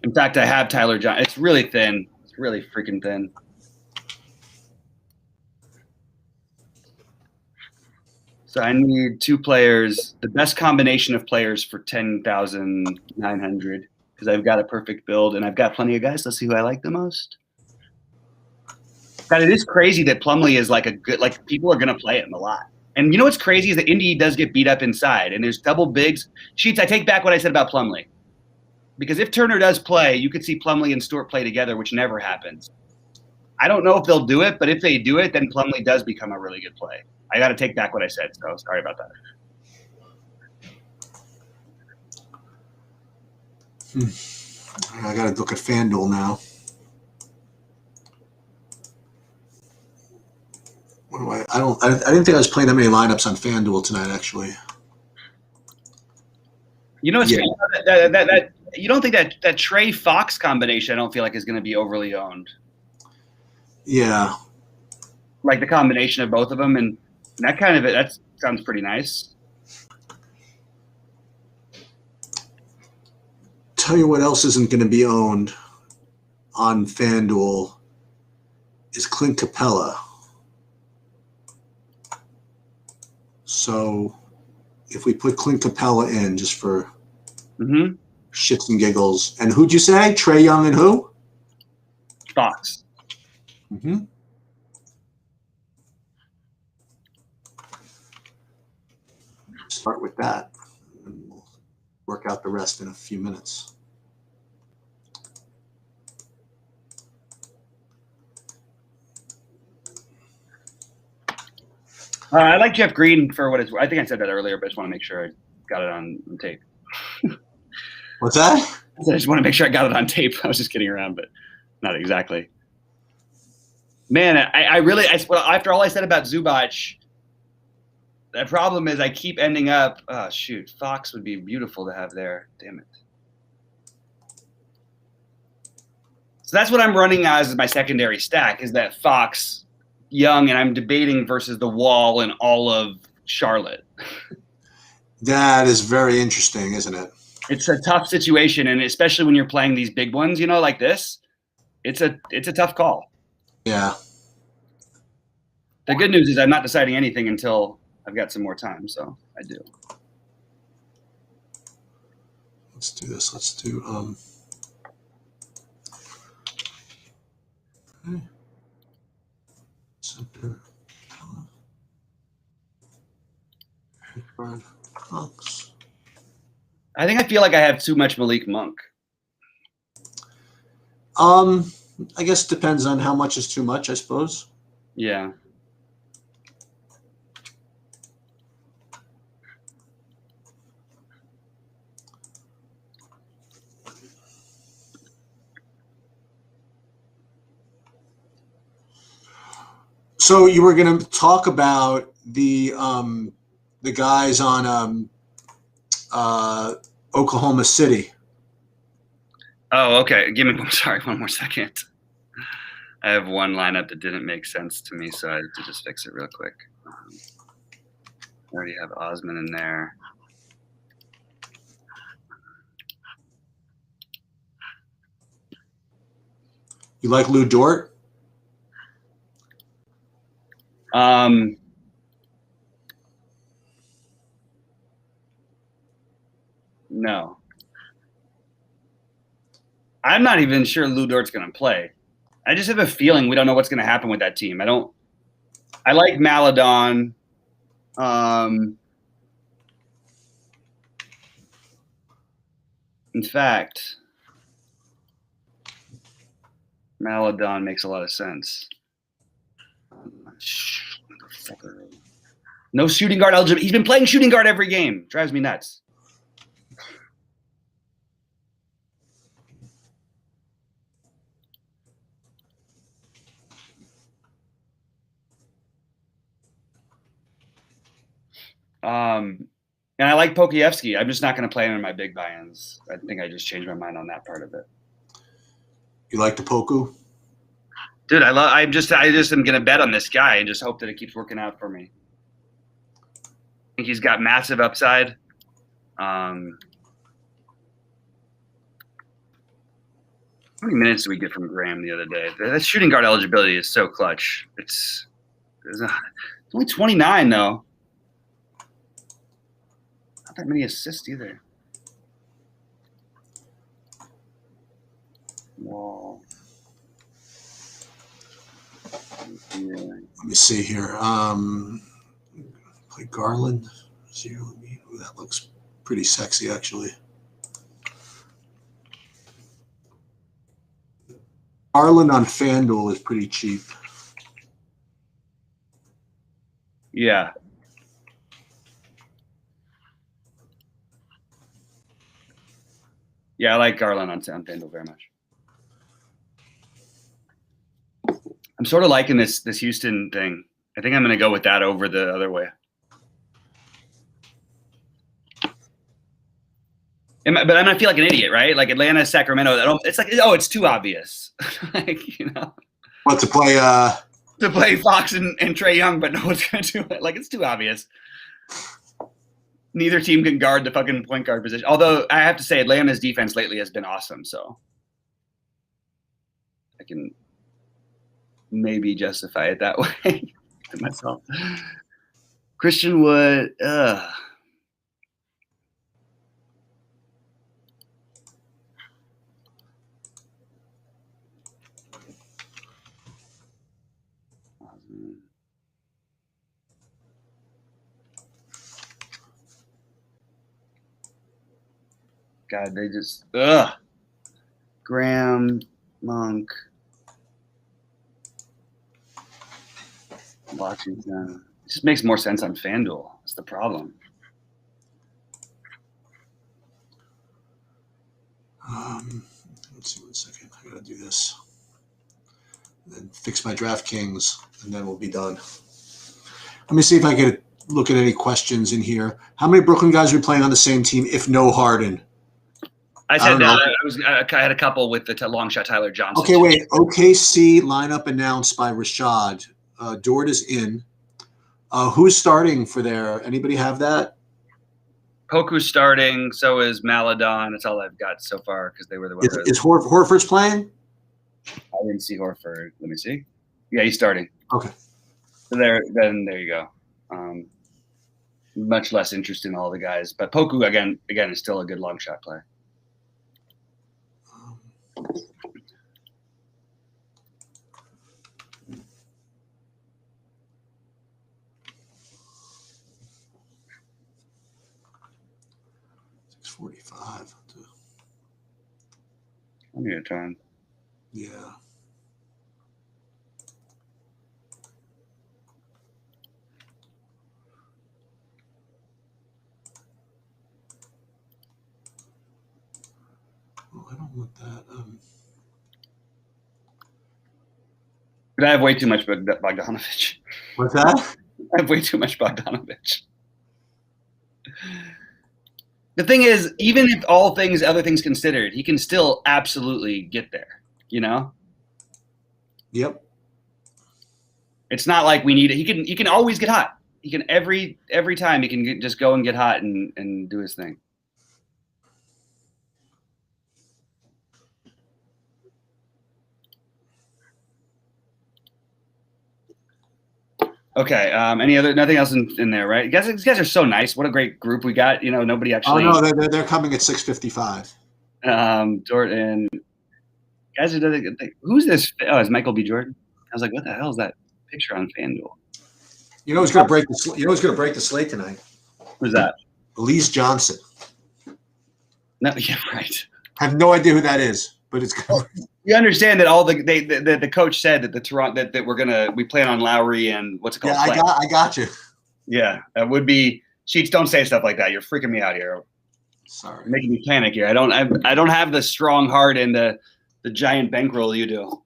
In fact, I have Tyler Johnson. It's really thin. It's really freaking thin. So I need 2 players, the best combination of players for 10,900 because I've got a perfect build and I've got plenty of guys. Let's see who I like the most. God, it is crazy that Plumlee is like people are going to play him a lot. And you know what's crazy is that Indy does get beat up inside and there's double bigs. Sheets, I take back what I said about Plumlee. Because if Turner does play, you could see Plumlee and Stewart play together, which never happens. I don't know if they'll do it, but if they do it, then Plumlee does become a really good play. I got to take back what I said, so sorry about that. I got to look at FanDuel now. I didn't think I was playing that many lineups on FanDuel tonight, actually. You know, it's that you don't think that Trae Fox combination, I don't feel like is going to be overly owned. Yeah. Like the combination of both of them, and that kind of that sounds pretty nice. Tell you what else isn't going to be owned on FanDuel is Clint Capella. So if we put Clint Capella in just for shits and giggles, and who'd you say? Trae Young and who? Fox. Start with that, and we'll work out the rest in a few minutes. I like Jeff Green for what it's worth. I think I said that earlier, but I just want to make sure I got it on tape. What's that? I just want to make sure I got it on tape. I was just kidding around, but not exactly. Man, I really after all I said about Zubac, the problem is I keep ending up. Oh shoot, Fox would be beautiful to have there. Damn it. So that's what I'm running as my secondary stack is that Fox, Young, and I'm debating versus the Wall and all of Charlotte. That is very interesting, isn't it? It's a tough situation, and especially when you're playing these big ones, you know, like this, it's a tough call. Yeah. The good news is I'm not deciding anything until I've got some more time, so I do. Let's do this. Let's do center. Monks. I think I feel like I have too much Malik Monk. I guess it depends on how much is too much, I suppose. Yeah. So you were going to talk about the guys on Oklahoma City. Oh, okay. Give me one more second. I have one lineup that didn't make sense to me, so I had to just fix it real quick. I already have Osman in there. You like Lou Dort? No. I'm not even sure Lou Dort's going to play. I just have a feeling we don't know what's going to happen with that team. I like Maladon. In fact, Maladon makes a lot of sense. No shooting guard eligible. He's been playing shooting guard every game. Drives me nuts. And I like Pokievsky. I'm just not going to play him in my big buy-ins. I think I just changed my mind on that part of it. You like the Poku? Dude, I just am going to bet on this guy and just hope that it keeps working out for me. I think he's got massive upside. How many minutes did we get from Graham the other day? That shooting guard eligibility is so clutch. It's only 29 though. Not that many assists either. Wall. Let me see here. Play Garland. Zero. Ooh, that looks pretty sexy, actually. Garland on FanDuel is pretty cheap. Yeah. Yeah, I like Garland on FanDuel very much. I'm sort of liking this Houston thing. I think I'm going to go with that over the other way. But I'm going to feel like an idiot, right? Like Atlanta, Sacramento. It's like, oh, it's too obvious. Like, you know. What, to play? To play Fox and Trae Young, but no one's going to do it. Like, it's too obvious. Neither team can guard the fucking point guard position. Although I have to say, Atlanta's defense lately has been awesome. So I can maybe justify it that way to myself. Christian Wood. God, they just Graham, Monk, Washington. It just makes more sense on FanDuel. That's the problem. Let's see 1 second. I gotta do this. Then fix my DraftKings, and then we'll be done. Let me see if I can look at any questions in here. How many Brooklyn guys are playing on the same team if no Harden? I said I had a couple with the long shot Tyler Johnson. Okay, wait. OKC lineup announced by Rashad. Dort is in. Who's starting for there? Anybody have that? Poku's starting. So is Maladon. That's all I've got so far because they were the ones. Is Horford's playing? I didn't see Horford. Let me see. Yeah, he's starting. Okay. So there you go. Much less interest in all the guys, but Poku again is still a good long shot play. 45. I need a time. Yeah. Well, I don't want that. But I have way too much Bogdanovich. What's that? I have way too much Bogdanovich. The thing is, even if all things, other things considered, he can still absolutely get there. You know? Yep. It's not like we need it. He can always get hot. He can every time he can just go and get hot and do his thing. Okay. Nothing else in there, right? These guys are so nice. What a great group we got. You know, nobody actually. Oh no, they're coming at 6:55. Jordan. Guys are doing. Who's this? Oh, it's Michael B. Jordan. I was like, what the hell is that picture on FanDuel? You know who's going to break the? You know who's going to break the slate tonight? Who's that? Elise Johnson. No, yeah, right. I have no idea who that is, but it's. You understand that all the coach said that the Toronto that we plan on Lowry and what's it called? Yeah, I got you. Yeah, that would be Sheets. Don't say stuff like that. You're freaking me out here. Sorry, you're making me panic here. I don't have the strong heart and the giant bankroll you do.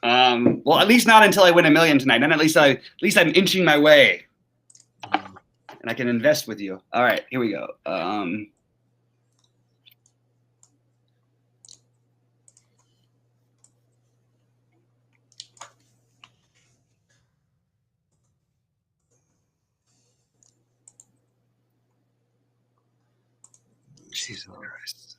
Well, at least not until I win $1 million tonight. Then at least I'm inching my way, and I can invest with you. All right, here we go. Jesus Christ.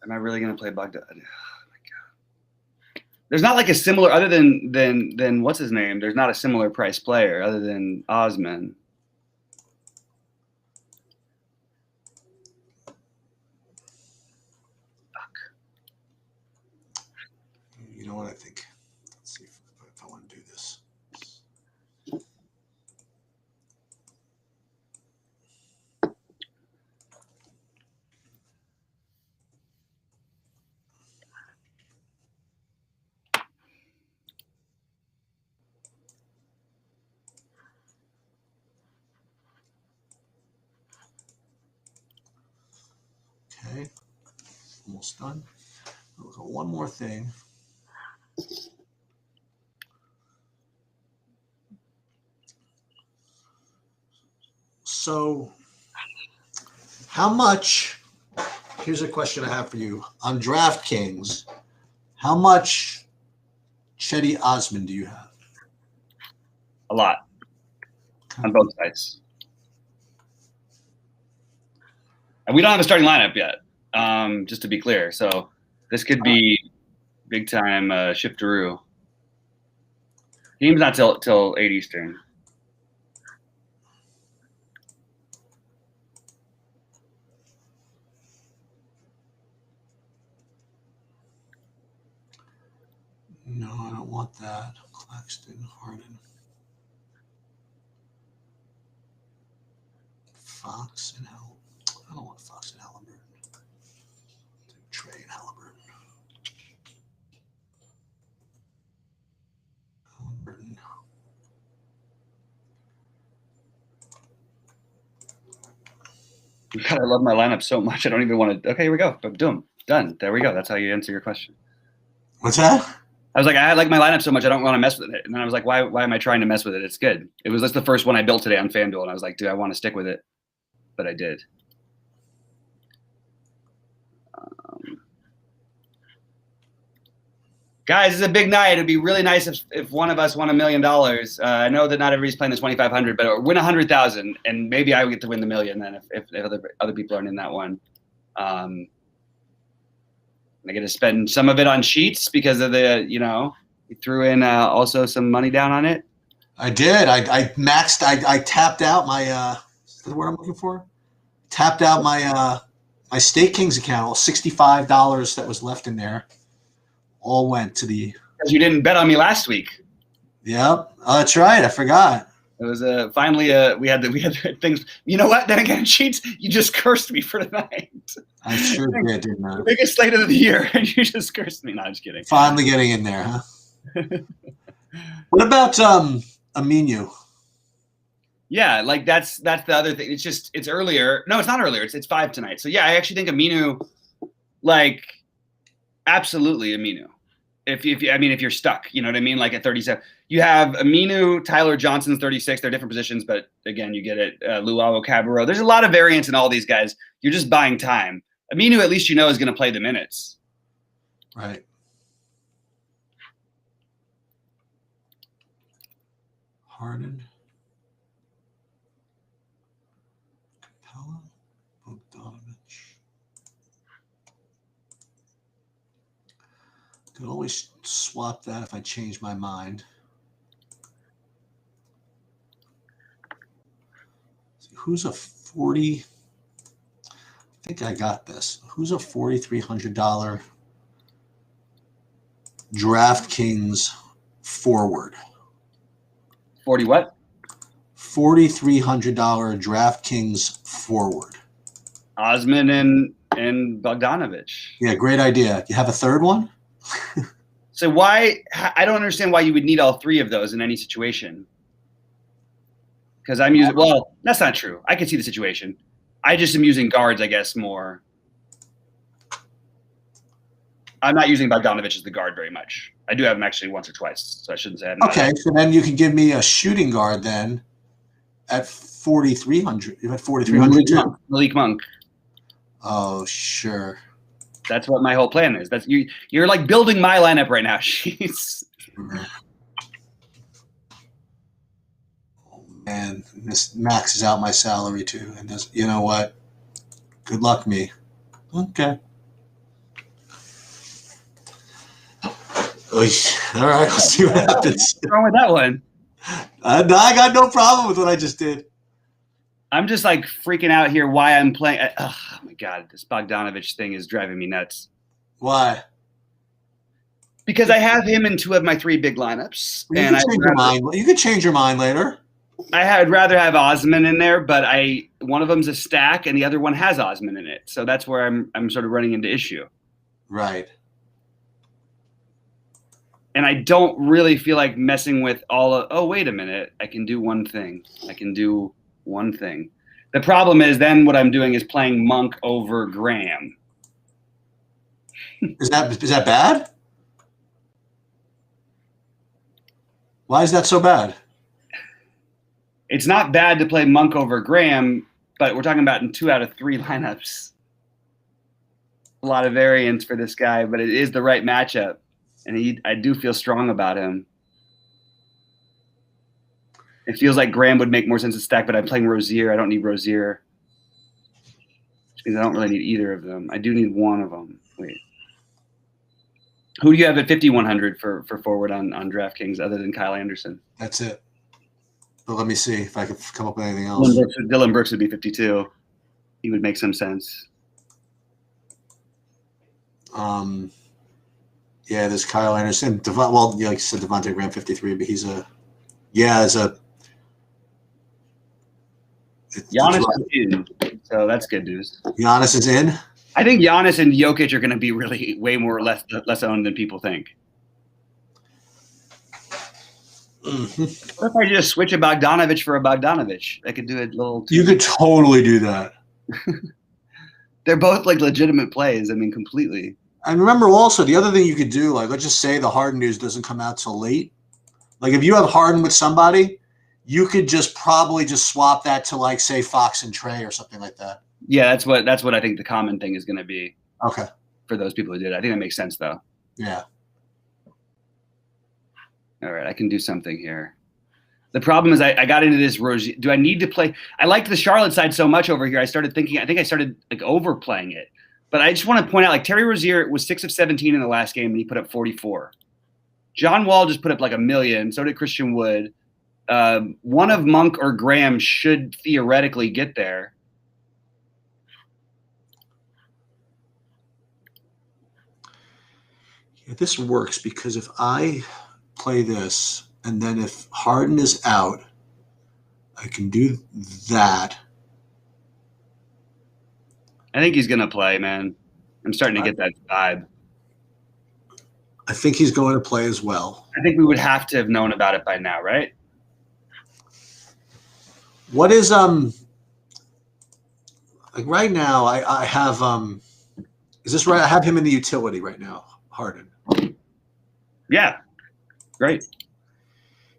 Am I really going to play Bogdan? Oh, my God. There's not like a similar, other than what's his name? There's not a similar price player other than Osman. Fuck. You know what I think? Let's see if I want to do this. Okay, almost done. We'll look at one more thing. So, how much? Here's a question I have for you on DraftKings. How much Cedi Osman do you have? A lot on both sides. And we don't have a starting lineup yet, just to be clear. So this could be big time shifteroo. Game's not till 8 Eastern. No, I don't want that. Claxton, Harden, Fox, and Halliburton. I don't want Fox and Halliburton. Trey and Halliburton. God, I love my lineup so much. I don't even want to. Okay, here we go. Boom, done. There we go. That's how you answer your question. What's that? I was like, I like my lineup so much, I don't want to mess with it. And then I was like, why am I trying to mess with it? It's good. It was just the first one I built today on FanDuel, and I was like, do I want to stick with it? But I did. Guys, it's a big night. It'd be really nice if one of us won $1 million. I know that not everybody's playing the 2,500, but win 100,000, and maybe I would get to win the $1 million then if other people aren't in that one. I get to spend some of it on Sheets because of the, you threw in also some money down on it. I did. I maxed. I tapped out my. Is that what I'm looking for? Tapped out my my Stake Kings account. All $65 that was left in there, all went to the. Because you didn't bet on me last week. Yep. Oh, that's right. I forgot. It was finally we had the things. You know what? Then again, Cheats, you just cursed me for tonight. I sure did, didn't I? The biggest slate of the year, and you just cursed me. No, I'm just kidding. Finally getting in there, huh? What about Aminu? Yeah, like that's the other thing. It's earlier. No, it's not earlier. It's 5 tonight. So yeah, I actually think Aminu, like, absolutely Aminu. If you're stuck, you know what I mean? Like at 37, you have Aminu, Tyler Johnson's 36. They're different positions, but again, you get it. Luau Cabarro. There's a lot of variance in all these guys. You're just buying time. Aminu, at least you know, is going to play the minutes. Right. Harden. Capella. Bogdanovich. Could always swap that if I change my mind. Who's a 40? I think I got this. Who's a $4,300 DraftKings forward? 40 what? $4,300 DraftKings forward. Osman and Bogdanovich. Yeah, great idea. You have a third one? So why? I don't understand why you would need all 3 of those in any situation. Because I'm using. Well, that's not true. I can see the situation. I just am using guards, I guess, more. I'm not using Bogdanovich as the guard very much. I do have him actually once or twice, so I shouldn't say. Okay, so then you can give me a shooting guard then at 4,300. You had 4,300 too. Malik Monk. Oh, sure. That's what my whole plan is. That's you. You're like building my lineup right now. She's. Oh man, this maxes out my salary too, and does. You know what? Good luck, me. Okay. Oy. All right, let's see what happens. What's wrong with that one? I got no problem with what I just did. I'm just like freaking out here why I'm playing. Oh my God, this Bogdanovich thing is driving me nuts. Why? Because I have him in 2 of my 3 big lineups. Well, you could change your mind later. I'd rather have Osman in there, but one of them's a stack and the other one has Osman in it. So that's where I'm sort of running into issue. Right. And I don't really feel like messing with wait a minute. I can do one thing. The problem is then what I'm doing is playing Monk over Graham. Is that bad? Why is that so bad? It's not bad to play Monk over Graham, but we're talking about in 2 out of 3 lineups. A lot of variance for this guy, but it is the right matchup. And I do feel strong about him. It feels like Graham would make more sense to stack, but I'm playing Rozier. I don't need Rozier. Which means I don't really need either of them. I do need one of them. Wait. Who do you have at 5,100 for forward on DraftKings other than Kyle Anderson? That's it. But let me see if I could come up with anything else. Dylan Brooks would be 52. He would make some sense. Yeah, there's Kyle Anderson. Well, like you said, Devontae Graham 53, but he's Giannis is in, so that's good news. Giannis is in. I think Giannis and Jokic are going to be really way more less owned than people think. Mm-hmm. What if I just switch a Bogdanovich for a Bogdanovich? I could do a little. You could totally do that. They're both like legitimate plays. I mean, completely. And remember also the other thing you could do, like let's just say the Harden news doesn't come out till late. Like if you have Harden with somebody, you could probably just swap that to like say Fox and Trey or something like that. Yeah, that's what I think the common thing is going to be. Okay. For those people who did it. I think that makes sense though. Yeah. All right, I can do something here. The problem is I got into this Rozier. Do I need to play? I liked the Charlotte side so much over here. I started like overplaying it. But I just want to point out, like Terry Rozier was 6 of 17 in the last game, and he put up 44. John Wall just put up like 1 million. So did Christian Wood. One of Monk or Graham should theoretically get there. Yeah, this works because if I play this, and then if Harden is out, I can do that. I think he's gonna play, man. I'm starting to get that vibe. I think he's going to play as well. I think we would have to have known about it by now, right? What is like right now? I have is this right? I have him in the utility right now, Harden. Yeah, great.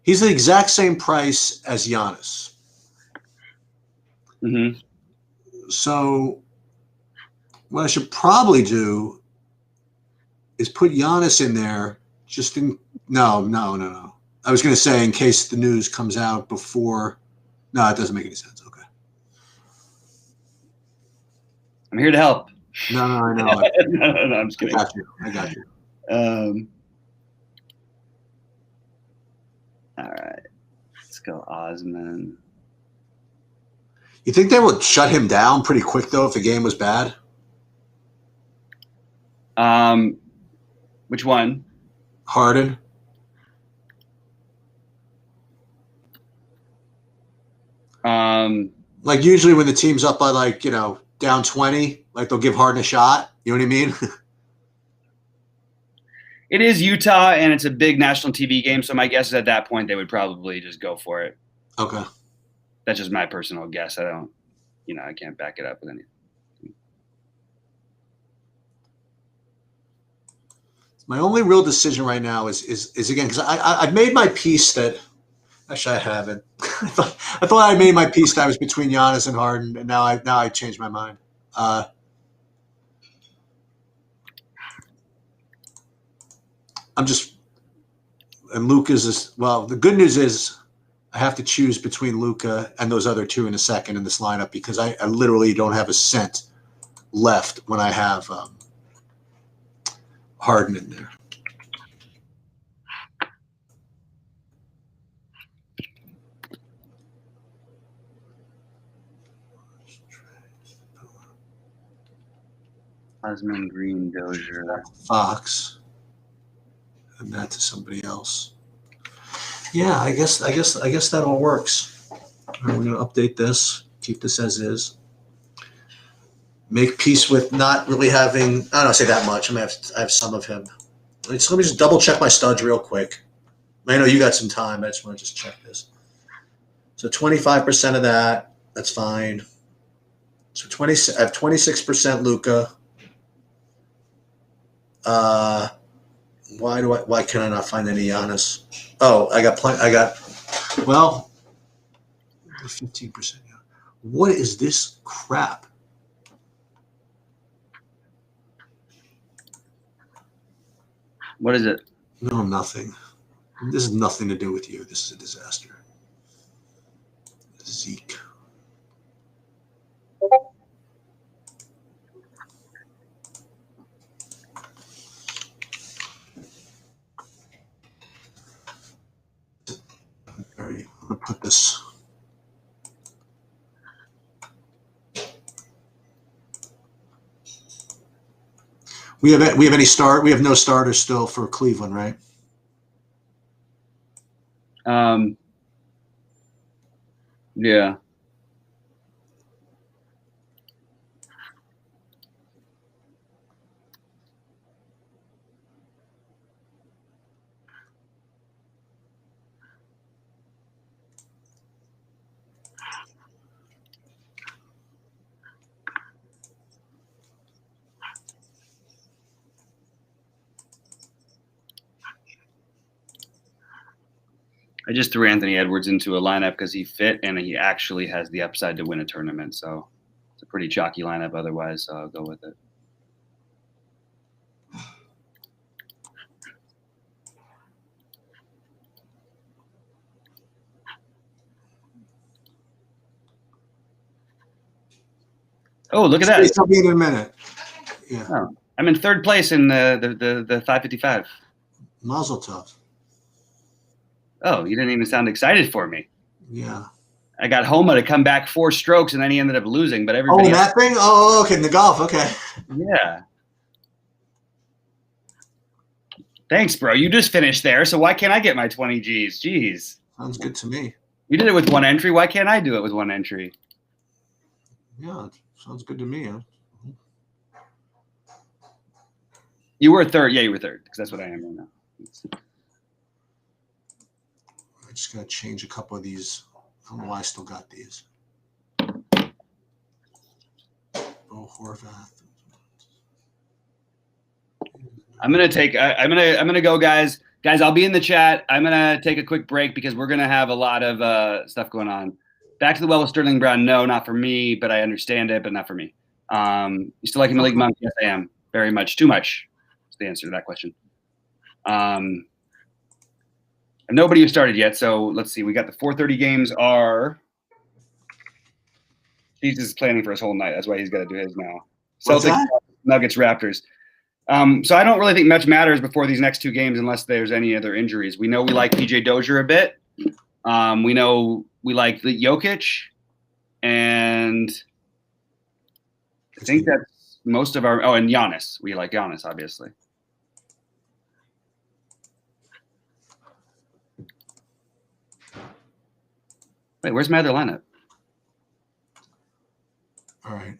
He's the exact same price as Giannis. Mm-hmm. So what I should probably do is put Giannis in there. Just in no. I was going to say in case the news comes out before. No, it doesn't make any sense. Okay. I'm here to help. No, I know. No, I'm just kidding. I got you. All right. Let's go Osman. You think they would shut him down pretty quick, though, if the game was bad? Which one? Harden. Like usually when the team's up by like, down 20, like they'll give Harden a shot. You know what I mean? It is Utah, and it's a big national TV game, so my guess is at that point they would probably just go for it. Okay. That's just my personal guess. I can't back it up with anything. My only real decision right now is again, because I've made my peace that actually I haven't. I thought I made my peace that I was between Giannis and Harden, and now I changed my mind. And Luka's is well. The good news is I have to choose between Luka and those other two in a second in this lineup because I literally don't have a cent left when I have Harden in there. Osman, Green, Dozier, Fox. And that to somebody else. Yeah, I guess that all works. All right, we're gonna update this, keep this as is. Make peace with not really having. I don't say that much. I have some of him. Let me just double check my studs real quick. I know you got some time. I just want to just check this. So 25% of that. That's fine. So I have 26% Luka. Why can I not find any Giannis? Oh, I got 15%. What is this crap? What is it? No, nothing. This has nothing to do with you. This is a disaster. Zeke. All right, I'm gonna put this. We have any start? We have no starters still for Cleveland, right? Yeah. I just threw Anthony Edwards into a lineup because he fit and he actually has the upside to win a tournament. So it's a pretty chalky lineup otherwise, so I'll go with it. Oh, look at that. I'll be in a minute. Yeah. Oh, I'm in third place in the 555. Mazel tov. Oh, you didn't even sound excited for me. Yeah. I got Homa to come back 4 strokes, and then he ended up losing. But everybody. Oh, that thing? Oh, okay. In the golf. Okay. Yeah. Thanks, bro. You just finished there, so why can't I get my 20 Gs? Jeez. Sounds good to me. You did it with one entry. Why can't I do it with one entry? Yeah, sounds good to me. Huh? You were third. Yeah, you were third because that's what I am right now. I just gotta change a couple of these. I don't know why I still got these. Bo Horvath. I'm gonna go, guys. Guys, I'll be in the chat. I'm gonna take a quick break because we're gonna have a lot of stuff going on. Back to the well with Sterling Brown. No, not for me, but I understand it, but not for me. You still like Malik Monk? Yes, I am. Very much. Too much. That's the answer to that question. And nobody has started yet, so let's see. We got the 4:30 games are. He's just planning for his whole night. That's why he's got to do his now. Celtics, Nuggets, Raptors. So I don't really think much matters before these next two games unless there's any other injuries. We know we like PJ Dozier a bit. We know we like the Jokic, and I think that's most of our. Oh, and Giannis. We like Giannis, obviously. Wait, where's my other lineup? All right.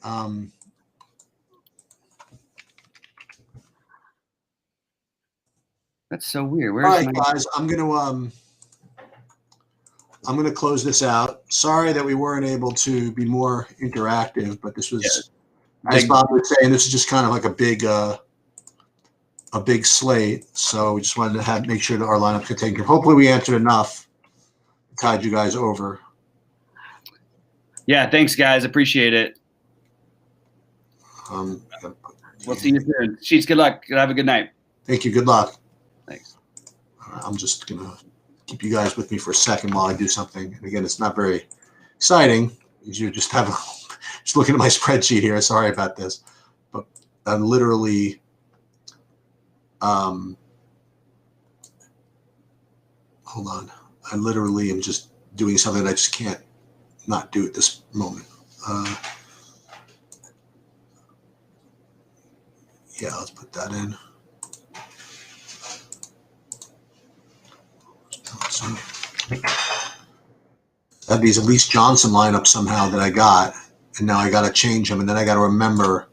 That's so weird. All right, guys. I'm gonna close this out. Sorry that we weren't able to be more interactive, but this was, as Bob was saying, this is just kind of like a big slate. So we just wanted to make sure that our lineup could take care. Hopefully, we answered enough to tide you guys over. Yeah, thanks, guys. Appreciate it. We'll see you soon. Sheets, good luck. Have a good night. Thank you. Good luck. Thanks. I'm just going to keep you guys with me for a second while I do something. And again, it's not very exciting. You just just looking at my spreadsheet here. Sorry about this. But I'm literally hold on. I literally am just doing something that I just can't not do at this moment. Yeah, let's put that in. That these Elise Johnson lineup somehow that I got, and now I got to change them, and then I got to remember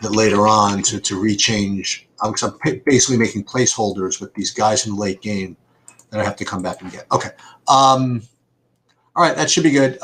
that later on to rechange. I'm basically making placeholders with these guys in the late game that I have to come back and get. Okay. All right, that should be good.